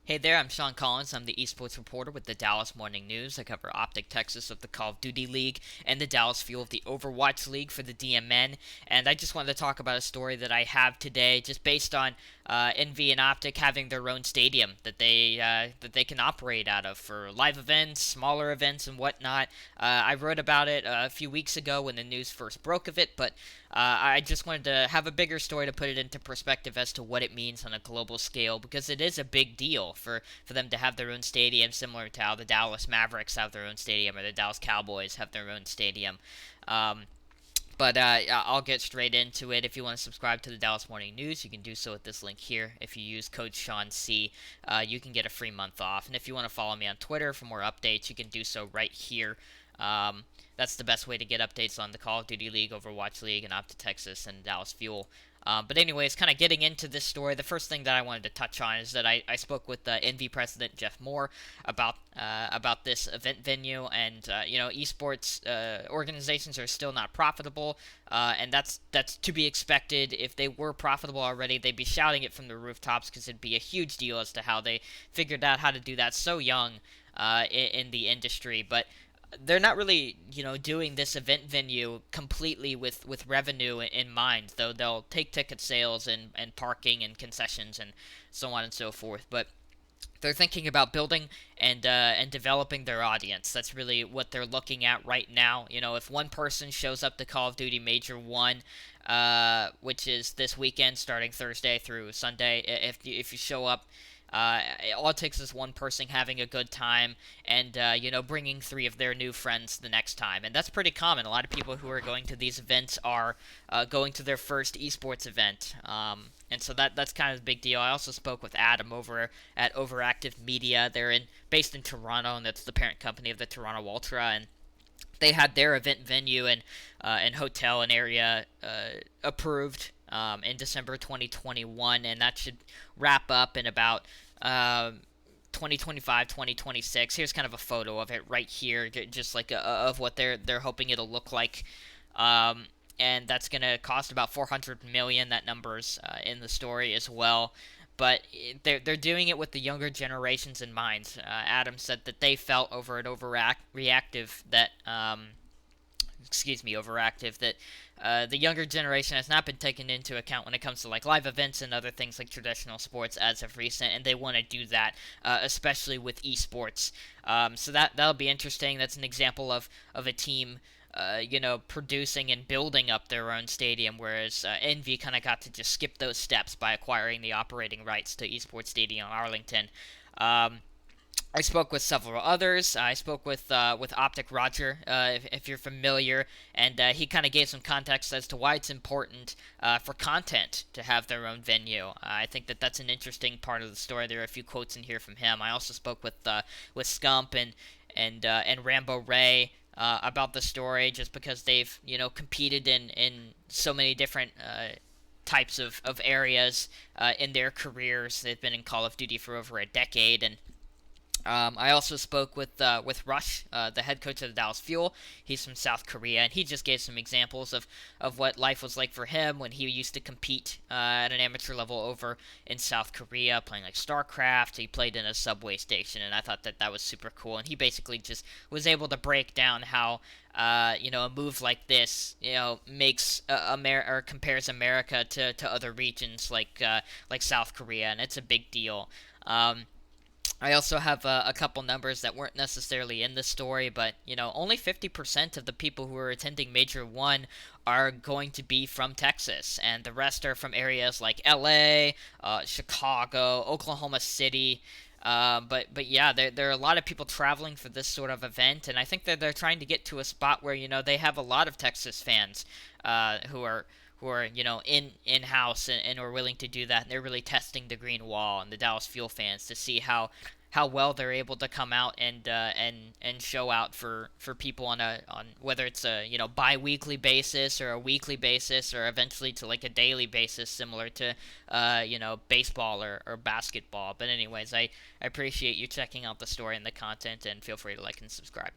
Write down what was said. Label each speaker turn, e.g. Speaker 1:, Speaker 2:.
Speaker 1: Hey there, I'm Sean Collins. I'm the esports reporter with the Dallas Morning News. I cover OpTic Texas of the Call of Duty League and the Dallas Fuel of the Overwatch League for the DMN. And I just wanted to talk about a story that I have today, just based on Envy and OpTic having their own stadium that they can operate out of for live events, smaller events, and whatnot. I wrote about it a few weeks ago when the news first broke of it, but I just wanted to have a bigger story to put it into perspective as to what it means on a global scale, because it is a big deal for them to have their own stadium, similar to how the Dallas Mavericks have their own stadium or the Dallas Cowboys have their own stadium. Um, but I'll get straight into it. If you want to subscribe to the Dallas Morning News, you can do so at this link here. If you use code SeanC, you can get a free month off. And if you want to follow me on Twitter for more updates, you can do so right here. That's the best way to get updates on the Call of Duty League, Overwatch League, and OpTic Texas and Dallas Fuel. But anyways, kind of getting into this story, the first thing that I wanted to touch on is that I spoke with Envy president Jeff Moore about this event venue, and esports organizations are still not profitable, and that's to be expected. If they were profitable already, they'd be shouting it from the rooftops, because it'd be a huge deal as to how they figured out how to do that so young in the industry. But they're not really, doing this event venue completely with revenue in mind, though they'll take ticket sales and parking and concessions and so on and so forth. But they're thinking about building and developing their audience. That's really what they're looking at right now. If one person shows up to Call of Duty Major 1, which is this weekend starting Thursday through Sunday, if you show up, all it takes is one person having a good time and, bringing three of their new friends the next time. And that's pretty common. A lot of people who are going to these events are going to their first esports event. And so that's kind of a big deal. I also spoke with Adam over at Overactive Media. They're based in Toronto, and that's the parent company of the Toronto Ultra. And they had their event venue and hotel and area approved in December 2021, and that should wrap up in about 2025, 2026. Here's kind of a photo of it right here, just like of what they're hoping it'll look like. And that's going to cost about 400 million. That number's in the story as well. But they're doing it with the younger generations in mind. Adam said that they felt over at Overactive that Overactive, that the younger generation has not been taken into account when it comes to like live events and other things like traditional sports as of recent, and they want to do that, especially with esports. So that'll be interesting. That's an example of a team, producing and building up their own stadium, whereas Envy kind of got to just skip those steps by acquiring the operating rights to Esports Stadium Arlington. I spoke with several others. I spoke with OpTic Roger, if you're familiar, and he kind of gave some context as to why it's important for content to have their own venue. I think that's an interesting part of the story. There are a few quotes in here from him. I also spoke with Scump and Rambo Ray about the story, just because they've competed in so many different types of areas in their careers. They've been in Call of Duty for over a decade, and I also spoke with Rush, the head coach of the Dallas Fuel. He's from South Korea, and he just gave some examples of what life was like for him when he used to compete at an amateur level over in South Korea, playing like StarCraft. He played in a subway station, and I thought that was super cool. And he basically just was able to break down how a move like this, makes or compares America to other regions like South Korea, and it's a big deal. I also have a couple numbers that weren't necessarily in the story, but only 50% of the people who are attending Major 1 are going to be from Texas, and the rest are from areas like LA, Chicago, Oklahoma City. But yeah, there are a lot of people traveling for this sort of event, and I think that they're trying to get to a spot where they have a lot of Texas fans who are in house and are willing to do that. And they're really testing the green wall and the Dallas Fuel fans to see how well they're able to come out and show out for people on whether it's a bi-weekly basis or a weekly basis, or eventually to like a daily basis, similar to baseball or basketball. But anyways, I appreciate you checking out the story and the content, and feel free to like and subscribe.